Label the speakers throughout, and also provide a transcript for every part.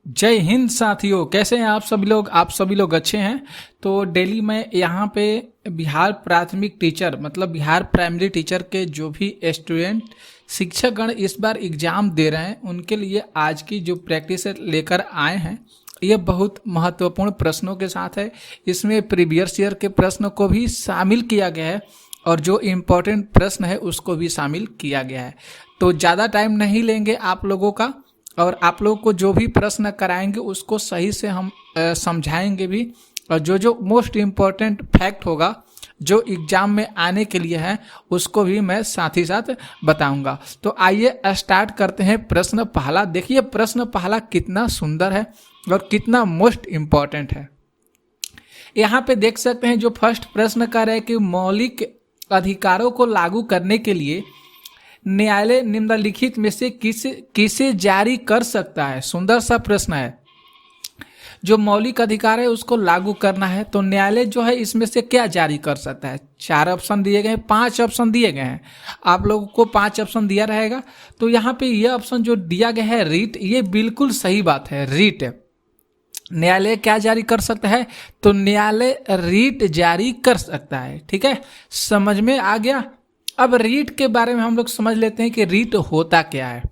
Speaker 1: जय हिंद साथियों, कैसे हैं आप सभी लोग अच्छे हैं। तो डेली मैं यहाँ पे बिहार प्राथमिक टीचर मतलब बिहार प्राइमरी टीचर के जो भी स्टूडेंट शिक्षकगण इस बार एग्जाम दे रहे हैं उनके लिए आज की जो प्रैक्टिस लेकर आए हैं। ये बहुत महत्वपूर्ण प्रश्नों के साथ है। इसमें प्रीवियस ईयर के प्रश्न को भी शामिल किया गया है और जो इम्पोर्टेंट प्रश्न है उसको भी शामिल किया गया है। तो ज़्यादा टाइम नहीं लेंगे आप लोगों का, और आप लोग को जो भी प्रश्न कराएंगे उसको सही से हम समझाएंगे भी, और जो जो मोस्ट इम्पोर्टेंट फैक्ट होगा जो एग्जाम में आने के लिए है उसको भी मैं साथ ही साथ बताऊंगा। तो आइए स्टार्ट करते हैं। प्रश्न पहला देखिए, प्रश्न पहला कितना सुंदर है और कितना मोस्ट इम्पोर्टेंट है। यहाँ पे देख सकते हैं जो फर्स्ट प्रश्न कर रहे हैं कि मौलिक अधिकारों को लागू करने के लिए न्यायालय निम्नलिखित में से किसे जारी कर सकता है। सुंदर सा प्रश्न है। जो मौलिक अधिकार है उसको लागू करना है तो न्यायालय जो है इसमें से क्या जारी कर सकता है। 4 ऑप्शन दिए गए हैं, 5 ऑप्शन दिए गए हैं, आप लोगों को 5 ऑप्शन दिया रहेगा। तो यहाँ पे ये ऑप्शन जो दिया गया है रीट, ये बिल्कुल सही बात है। रीट न्यायालय क्या जारी कर सकता है, तो न्यायालय रीट जारी कर सकता है। ठीक है, समझ में आ गया। अब रीट के बारे में हम लोग समझ लेते हैं कि रीट होता क्या है।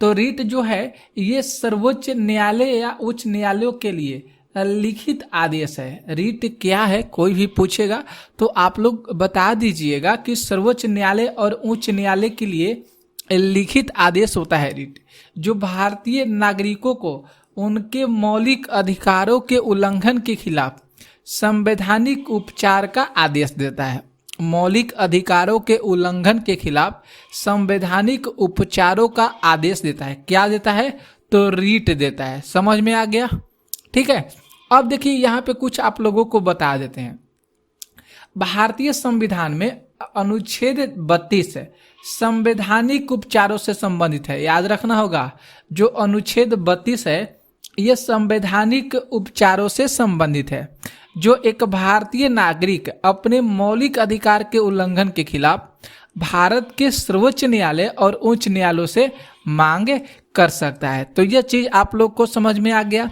Speaker 1: तो रीट जो है ये सर्वोच्च न्यायालय या उच्च न्यायालयों के लिए लिखित आदेश है। रीट क्या है कोई भी पूछेगा तो आप लोग बता दीजिएगा कि सर्वोच्च न्यायालय और उच्च न्यायालय के लिए लिखित आदेश होता है रीट, जो भारतीय नागरिकों को उनके मौलिक अधिकारों के उल्लंघन के खिलाफ संवैधानिक उपचार का आदेश देता है। मौलिक अधिकारों के उल्लंघन के खिलाफ संवैधानिक उपचारों का आदेश देता है। क्या देता है, तो रीट देता है। समझ में आ गया। ठीक है, अब देखिए यहाँ पे कुछ आप लोगों को बता देते हैं। भारतीय संविधान में अनुच्छेद 32 संवैधानिक उपचारों से संबंधित है। याद रखना होगा, जो अनुच्छेद 32 है ये संवैधानिक उपचारों से संबंधित है। जो एक भारतीय नागरिक अपने मौलिक अधिकार के उल्लंघन के खिलाफ भारत के सर्वोच्च न्यायालय और उच्च न्यायालयों से मांग कर सकता है। तो यह चीज आप लोग को समझ में आ गया।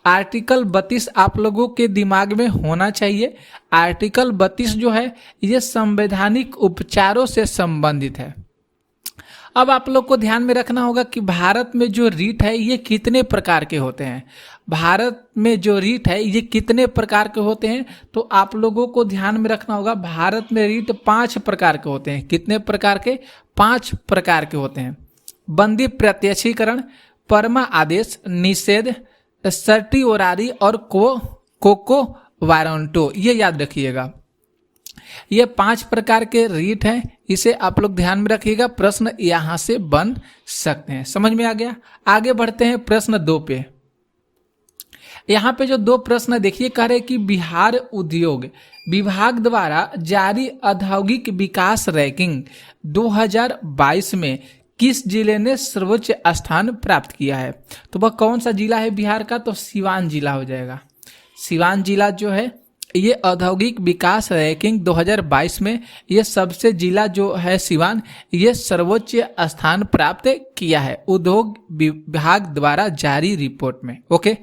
Speaker 1: आर्टिकल 32 आप लोगों के दिमाग में होना चाहिए। आर्टिकल 32 जो है ये संवैधानिक उपचारों से संबंधित है। अब आप लोग को ध्यान में रखना होगा कि भारत में जो रीट है ये कितने प्रकार के होते हैं। भारत में जो रीट है ये कितने प्रकार के होते हैं, तो आप लोगों को ध्यान में रखना होगा। भारत में रीट 5 प्रकार के होते हैं। कितने प्रकार के, 5 प्रकार के होते हैं। बंदी प्रत्यक्षीकरण, परमा आदेश, निषेध, सर्टिओरारी और कोको वारंटो। ये याद रखिएगा, ये 5 प्रकार के रीट हैं। इसे आप लोग ध्यान में रखिएगा, प्रश्न यहां से बन सकते हैं। समझ में आ गया। आगे बढ़ते हैं प्रश्न 2 पे। यहाँ पे जो 2 प्रश्न देखिए, कह रहे कि बिहार उद्योग विभाग द्वारा जारी औद्योगिक विकास रैंकिंग 2022 में किस जिले ने सर्वोच्च स्थान प्राप्त किया है। तो वह कौन सा जिला है बिहार का, तो सिवान जिला हो जाएगा। सिवान जिला जो है ये औद्योगिक विकास रैंकिंग 2022 में ये सबसे जिला जो है सिवान, ये सर्वोच्च स्थान प्राप्त किया है उद्योग विभाग द्वारा जारी रिपोर्ट में। ओके,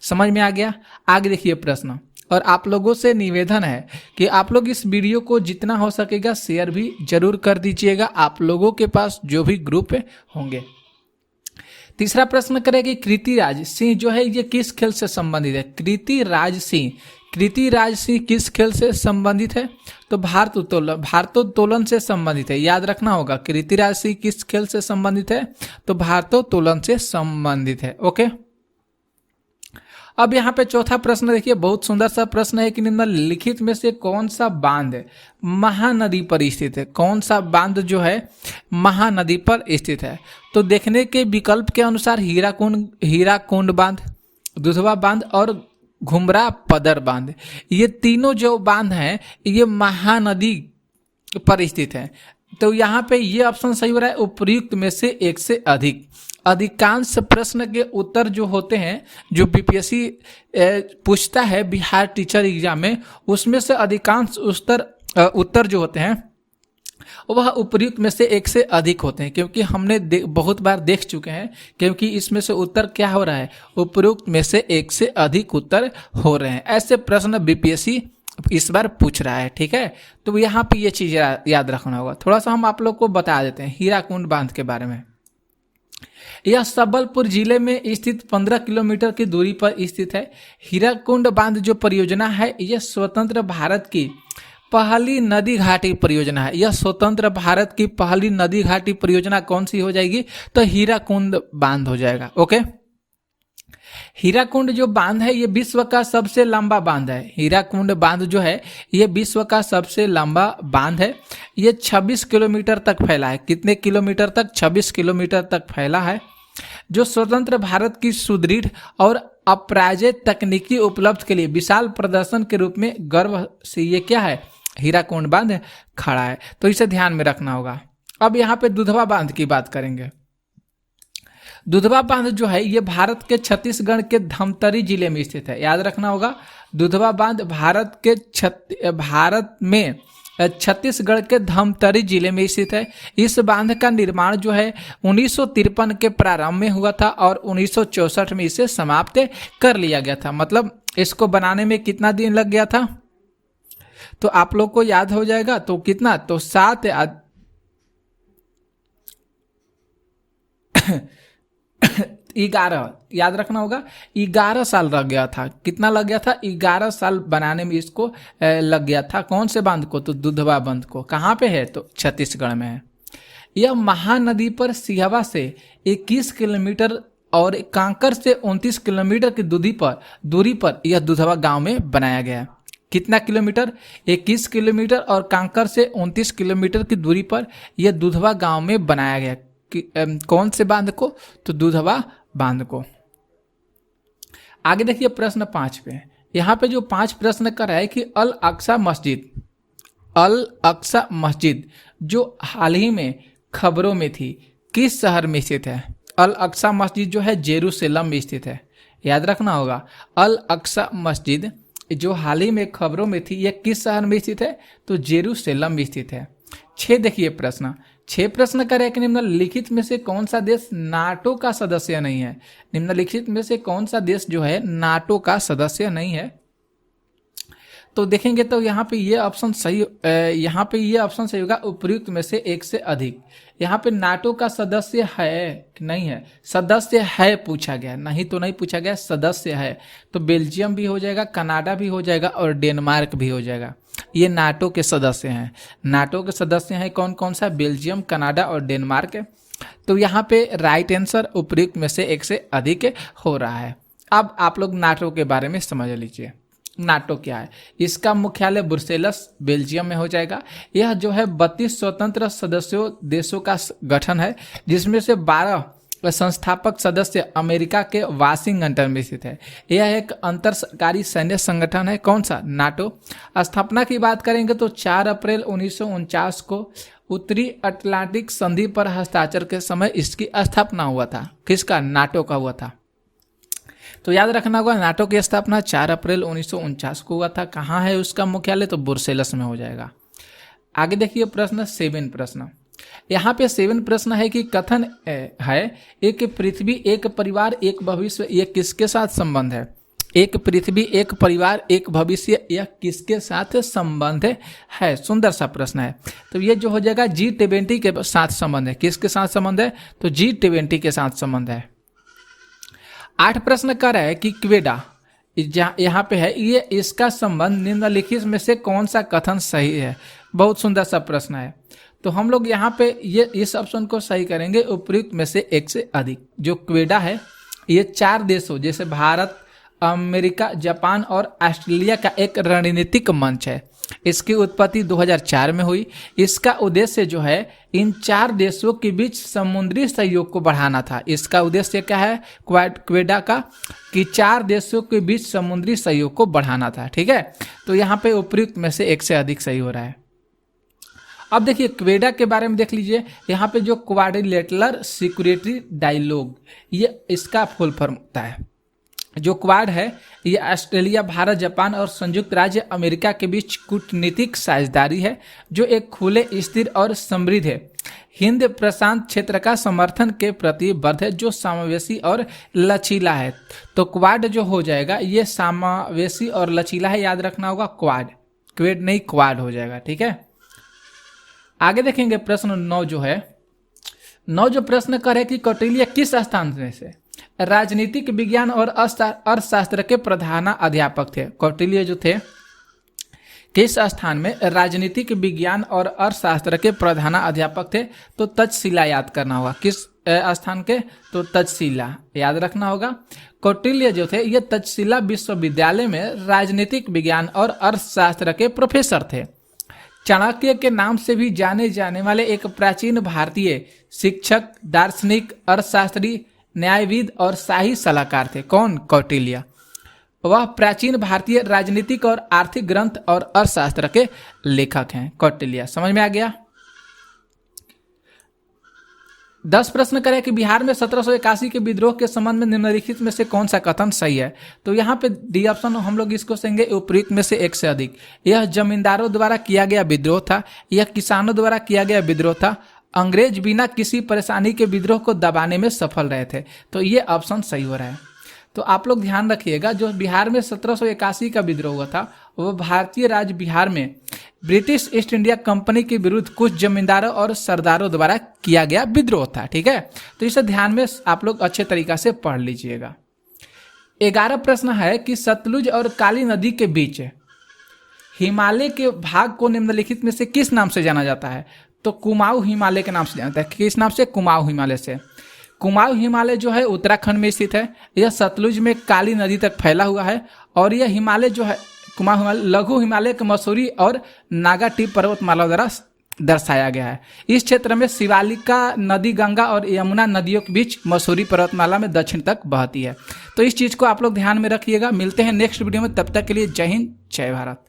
Speaker 1: समझ में आ गया। आगे देखिए प्रश्न, और आप लोगों से निवेदन है कि आप लोग इस वीडियो को जितना हो सकेगा शेयर भी जरूर कर दीजिएगा, आप लोगों के पास जो भी ग्रुप होंगे। तीसरा प्रश्न करेगी कृतिराज सिंह जो है ये किस खेल से संबंधित है। कृतिराज सिंह किस खेल से संबंधित है, तो भारोत्तोलन से संबंधित है। याद रखना होगा, कृतिराज सिंह किस खेल से संबंधित है, तो भारोत्तोलन से संबंधित है। ओके, अब यहाँ पे चौथा प्रश्न देखिए, बहुत सुंदर सा प्रश्न है कि निम्नलिखित में से कौन सा बांध महानदी पर स्थित है। कौन सा बांध जो है महानदी पर स्थित है, तो देखने के विकल्प के अनुसार हीराकुंड बांध, दुधवा बांध और घुमरा पदर बांध, ये तीनों जो बांध हैं ये महानदी पर स्थित है। तो यहाँ पे ये ऑप्शन सही हो रहा है, उपयुक्त में से एक से अधिक। अधिकांश प्रश्न के उत्तर जो होते हैं, जो बीपीएससी पूछता है बिहार टीचर एग्जाम में, उसमें से अधिकांश उत्तर जो होते हैं वह उपर्युक्त में से एक से अधिक होते हैं, क्योंकि हमने बहुत बार देख चुके हैं, क्योंकि इसमें से उत्तर क्या हो रहा है, उपर्युक्त में से एक से अधिक उत्तर हो रहे हैं। ऐसे प्रश्न बीपीएससी इस बार पूछ रहा है, ठीक है। तो यहाँ पे ये चीज याद रखना होगा। थोड़ा सा हम आप लोग को बता देते हैं हीराकुंड बांध के बारे में। यह सबलपुर जिले में स्थित 15 किलोमीटर की दूरी पर स्थित है। हीराकुंड बांध जो परियोजना है, यह स्वतंत्र भारत की पहली नदी घाटी परियोजना है। यह स्वतंत्र भारत की पहली नदी घाटी परियोजना कौन सी हो जाएगी, तो हीराकुंड बांध हो जाएगा। ओके, हीराकुंड जो बांध है ये विश्व का सबसे लंबा बांध है। हीराकुंड बांध जो है ये विश्व का सबसे लंबा बांध है। ये 26 किलोमीटर तक फैला है। कितने किलोमीटर तक, 26 किलोमीटर तक फैला है, जो स्वतंत्र भारत की सुदृढ़ और अपराजय तकनीकी उपलब्ध के लिए विशाल प्रदर्शन के रूप में गर्व से ये क्या है, हीराकुंड बांध खड़ा है। तो इसे ध्यान में रखना होगा। अब यहाँ पे दुधवा बांध की बात करेंगे। दुधवा बांध जो है ये भारत के छत्तीसगढ़ के धमतरी जिले में स्थित है। याद रखना होगा, दुधवा बांध भारत में छत्तीसगढ़ के धमतरी जिले में स्थित है। इस बांध का निर्माण जो है 1953 के प्रारंभ में हुआ था और 1964 में इसे समाप्त कर लिया गया था। मतलब इसको बनाने में कितना दिन लग गया था, तो आप लोग को याद हो जाएगा। तो कितना, तो 11, याद रखना होगा, 11 साल लग गया था। कितना लग गया था, 11 साल बनाने में इसको लग गया था। कौन से बांध को, तो दुधवा बांध को। कहाँ पे है, तो छत्तीसगढ़ में है। यह महानदी पर सिहवा से 21 किलोमीटर और कांकर से 29 किलोमीटर की दूरी पर यह दुधवा गांव में बनाया गया है। कितना किलोमीटर, 21 किलोमीटर और कांकर से 29 किलोमीटर की दूरी पर यह दुधवा गांव में बनाया गया। कौन से बांध को, तो दुधवा बांध को। आगे देखिए प्रश्न 5 पे। यहाँ पे जो 5 प्रश्न कर रहा है कि अल अक्सा मस्जिद जो हाल ही में खबरों में थी, किस शहर में स्थित है। अल अक्सा मस्जिद जो है जेरूसलम में स्थित है। याद रखना होगा, अल अक्सा मस्जिद जो हाल ही में खबरों में थी, यह किस शहर में स्थित है, तो जेरूसलम में स्थित है। 6 देखिए प्रश्न। 6 प्रश्न करें कि निम्नलिखित में से कौन सा देश नाटो का सदस्य नहीं है। निम्नलिखित में से कौन सा देश जो है नाटो का सदस्य नहीं है। तो देखेंगे तो यहाँ पे ये ऑप्शन सही होगा, उपयुक्त में से एक से अधिक। यहाँ पे नाटो का सदस्य है कि नहीं है, सदस्य है पूछा गया, नहीं तो नहीं पूछा गया, सदस्य है। तो बेल्जियम भी हो जाएगा, कनाडा भी हो जाएगा और डेनमार्क भी हो जाएगा। ये नाटो के सदस्य हैं। नाटो के सदस्य हैं कौन कौन सा, बेल्जियम, कनाडा और डेनमार्क। तो यहाँ पे राइट आंसर उपयुक्त में से एक से अधिक हो रहा है। अब आप लोग नाटो के बारे में समझ लीजिए। नाटो क्या है, इसका मुख्यालय ब्रुसेल्स बेल्जियम में हो जाएगा। यह जो है 32 स्वतंत्र सदस्यों देशों का गठन है, जिसमें से 12 संस्थापक सदस्य अमेरिका के वाशिंगटन में स्थित है। यह एक अंतर सरकारी सैन्य संगठन है। कौन सा, नाटो। स्थापना की बात करेंगे तो 4 अप्रैल 1949 को उत्तरी अटलांटिक संधि पर हस्ताक्षर के समय इसकी स्थापना हुआ था। किसका, नाटो का हुआ था। तो याद रखना होगा, नाटो की स्थापना 4 अप्रैल 1949 को हुआ था। कहाँ है उसका मुख्यालय, तो ब्रुसेल्स में हो जाएगा। आगे देखिए प्रश्न 7 प्रश्न। यहाँ पे 7 प्रश्न है कि कथन है एक पृथ्वी एक परिवार एक भविष्य, यह किसके साथ संबंध है। एक पृथ्वी एक परिवार एक भविष्य, यह किसके साथ संबंध है। सुंदर सा प्रश्न है। तो ये जो हो जाएगा G20 के साथ संबंध है। किसके साथ संबंध है, तो G20 के साथ संबंध है। 8 प्रश्न कर रहा है कि क्वेडा यहाँ पे है, ये इसका संबंध निम्नलिखित में से कौन सा कथन सही है। बहुत सुंदर सा प्रश्न है। तो हम लोग यहाँ पे ये इस ऑप्शन को सही करेंगे, उपयुक्त में से एक से अधिक। जो क्वेडा है ये 4 देशों जैसे भारत, अमेरिका, जापान और ऑस्ट्रेलिया का एक रणनीतिक मंच है। इसकी उत्पत्ति 2004 में हुई। इसका उद्देश्य जो है इन 4 देशों के बीच समुद्री सहयोग को बढ़ाना था। इसका उद्देश्य क्या है क्वेडा का, कि 4 देशों के बीच समुद्री सहयोग को बढ़ाना था। ठीक है, तो यहाँ पे उपयुक्त में से एक से अधिक सही हो रहा है। अब देखिए क्वेडा के बारे में देख लीजिए। यहाँ पे जो क्वाड्रिलेटरल सिक्योरिटी डायलॉग, ये इसका फुल फॉर्म होता है। जो क्वाड है ये ऑस्ट्रेलिया, भारत, जापान और संयुक्त राज्य अमेरिका के बीच कूटनीतिक साझेदारी है जो एक खुले, स्थिर और समृद्ध है। हिंद प्रशांत क्षेत्र का समर्थन के प्रतिबद्ध है जो समावेशी और लचीला है। तो क्वाड जो हो जाएगा ये समावेशी और लचीला है, याद रखना होगा, क्वाड, क्वेड नहीं क्वाड हो जाएगा। ठीक है, आगे देखेंगे प्रश्न 9 जो है। 9 जो प्रश्न कर है कि कौटिल्य किस स्थान में से राजनीतिक विज्ञान और अर्थशास्त्र के प्रधान अध्यापक थे। कौटिल्य जो थे किस स्थान में राजनीतिक विज्ञान और अर्थशास्त्र के प्रधान अध्यापक थे, तो तक्षशिला याद करना होगा। किस स्थान के, तो तक्षशिला याद रखना होगा। कौटिल्य जो थे ये तक्षशिला विश्वविद्यालय में राजनीतिक विज्ञान और अर्थशास्त्र के प्रोफेसर थे। चाणक्य के नाम से भी जाने जाने वाले एक प्राचीन भारतीय शिक्षक, दार्शनिक, अर्थशास्त्री, न्यायविद और शाही सलाहकार थे। कौन? कौटिल्य। वह प्राचीन भारतीय राजनीतिक और आर्थिक ग्रंथ और अर्थशास्त्र के लेखक हैं, कौटिल्य। समझ में आ गया। 10 प्रश्न करें कि बिहार में 1781 के विद्रोह के संबंध में निम्नलिखित में से कौन सा कथन सही है। तो यहाँ पे डी ऑप्शन हम लोग इसको सेंगे उपयुक्त में से एक से अधिक। यह जमींदारों द्वारा किया गया विद्रोह था, यह किसानों द्वारा किया गया विद्रोह था, अंग्रेज बिना किसी परेशानी के विद्रोह को दबाने में सफल रहे थे। तो ये ऑप्शन सही हो रहा है। तो आप लोग ध्यान रखिएगा, जो बिहार में 1781 का विद्रोह हुआ था वह भारतीय राज्य बिहार में ब्रिटिश ईस्ट इंडिया कंपनी के विरुद्ध कुछ जमींदारों और सरदारों द्वारा किया गया विद्रोह था। ठीक है, तो इसे ध्यान में आप लोग अच्छे तरीका से पढ़ लीजिएगा। 11 प्रश्न है कि सतलुज और काली नदी के बीच हिमालय के भाग को निम्नलिखित में से किस नाम से जाना जाता है। तो कुमाऊं हिमालय के नाम से जाना जाता है। किस नाम से? कुमाऊं हिमालय से। कुमाऊं हिमालय जो है उत्तराखंड में स्थित है। यह सतलुज में काली नदी तक फैला हुआ है और यह हिमालय जो है कुमाऊं हिमालय लघु हिमालय के मसूरी और नागा टी पर्वतमाला द्वारा दर्शाया गया है। इस क्षेत्र में शिवालिका नदी गंगा और यमुना नदियों के बीच मसूरी पर्वतमाला में दक्षिण तक बहती है। तो इस चीज़ को आप लोग ध्यान में रखिएगा। मिलते हैं नेक्स्ट वीडियो में, तब तक के लिए जय हिंद, जय भारत।